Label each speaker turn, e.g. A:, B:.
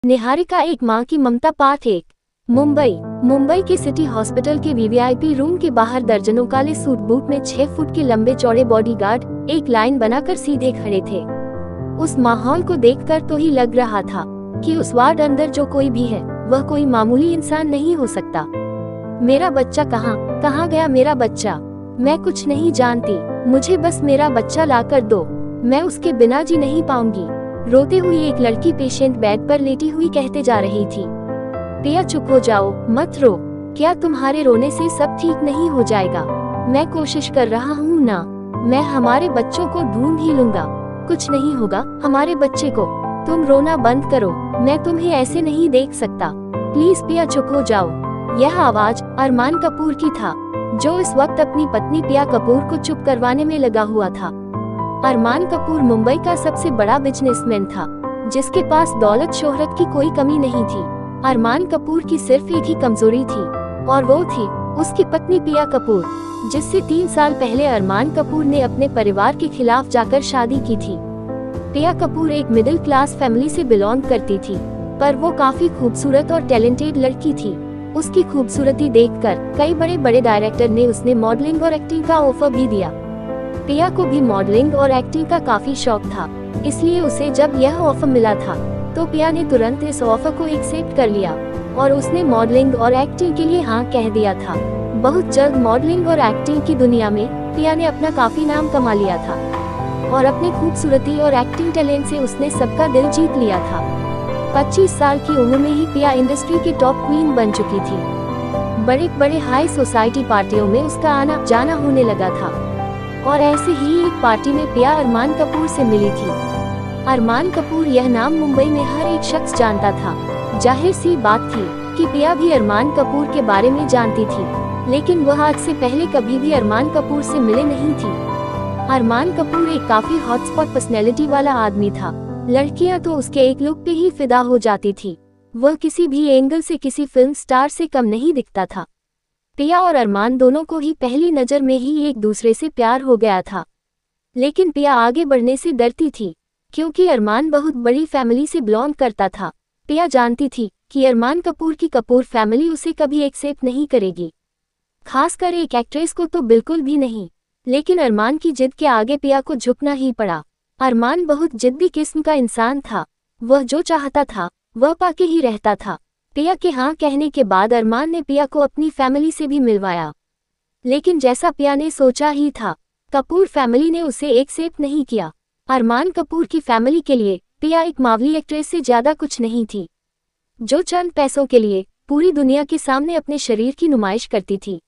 A: निहारिका एक माँ की ममता पार्ट 1। मुंबई के सिटी हॉस्पिटल के वीवीआईपी रूम के बाहर दर्जनों काले सूट बूट में 6 फुट के लंबे चौड़े बॉडीगार्ड एक लाइन बनाकर सीधे खड़े थे। उस माहौल को देखकर तो ही लग रहा था कि उस वार्ड अंदर जो कोई भी है वह कोई मामूली इंसान नहीं हो सकता। मेरा बच्चा कहाँ गया मेरा बच्चा? मैं कुछ नहीं जानती, मुझे बस मेरा बच्चा लाकर दो, मैं उसके बिना जी नहीं पाऊंगी। रोते हुई एक लड़की पेशेंट बेड पर लेटी हुई कहते जा रही थी, पिया चुप हो जाओ, मत रो, क्या तुम्हारे रोने से सब ठीक नहीं हो जाएगा? मैं कोशिश कर रहा हूँ ना, मैं हमारे बच्चों को ढूंढ ही लूंगा, कुछ नहीं होगा हमारे बच्चे को, तुम रोना बंद करो, मैं तुम्हें ऐसे नहीं देख सकता, प्लीज पिया चुप हो जाओ। यह आवाज अरमान कपूर की था, जो इस वक्त अपनी पत्नी पिया कपूर को चुप करवाने में लगा हुआ था। अरमान कपूर मुंबई का सबसे बड़ा बिजनेसमैन था, जिसके पास दौलत शोहरत की कोई कमी नहीं थी। अरमान कपूर की सिर्फ एक ही कमजोरी थी और वो थी उसकी पत्नी पिया कपूर, जिससे 3 साल पहले अरमान कपूर ने अपने परिवार के खिलाफ जाकर शादी की थी। पिया कपूर एक मिडिल क्लास फैमिली से बिलोंग करती थी, पर वो काफी खूबसूरत और टैलेंटेड लड़की थी। उसकी खूबसूरती देखकर कई बड़े बड़े डायरेक्टर ने उसने मॉडलिंग और एक्टिंग का ऑफर भी दिया। पिया को भी मॉडलिंग और एक्टिंग का काफी शौक था, इसलिए उसे जब यह ऑफर मिला था तो पिया ने तुरंत इस ऑफर को एक्सेप्ट कर लिया और उसने मॉडलिंग और एक्टिंग के लिए हाँ कह दिया था। बहुत जल्द मॉडलिंग और एक्टिंग की दुनिया में पिया ने अपना काफी नाम कमा लिया था और अपनी खूबसूरती और एक्टिंग टैलेंट से उसने सबका दिल जीत लिया था। 25 साल की उम्र में ही पिया इंडस्ट्री की टॉप क्वीन बन चुकी थी। बड़े बड़े हाई सोसाइटी पार्टियों में उसका आना जाना होने लगा था और ऐसे ही एक पार्टी में पिया अरमान कपूर से मिली थी। अरमान कपूर यह नाम मुंबई में हर एक शख्स जानता था। जाहिर सी बात थी कि पिया भी अरमान कपूर के बारे में जानती थी, लेकिन वह आज से पहले कभी भी अरमान कपूर से मिले नहीं थी। अरमान कपूर एक काफी हॉटस्पॉट पर्सनैलिटी वाला आदमी था, लड़कियां तो उसके एक लुक पे ही फिदा हो जाती थी। वह किसी भी एंगल से किसी फिल्म स्टार से कम नहीं दिखता था। पिया और अरमान दोनों को ही पहली नजर में ही एक दूसरे से प्यार हो गया था, लेकिन पिया आगे बढ़ने से डरती थी क्योंकि अरमान बहुत बड़ी फैमिली से बिलोंग करता था। पिया जानती थी कि अरमान कपूर की कपूर फैमिली उसे कभी एक्सेप्ट नहीं करेगी, खासकर एक एक्ट्रेस को तो बिल्कुल भी नहीं। लेकिन अरमान की जिद के आगे पिया को झुकना ही पड़ा। अरमान बहुत जिद्दी किस्म का इंसान था, वह जो चाहता था वह पाके ही रहता था। पिया के हाँ कहने के बाद अरमान ने पिया को अपनी फैमिली से भी मिलवाया, लेकिन जैसा पिया ने सोचा ही था, कपूर फैमिली ने उसे एक्सेप्ट नहीं किया। अरमान कपूर की फैमिली के लिए पिया एक मावली एक्ट्रेस से ज्यादा कुछ नहीं थी, जो चंद पैसों के लिए पूरी दुनिया के सामने अपने शरीर की नुमाइश करती थी।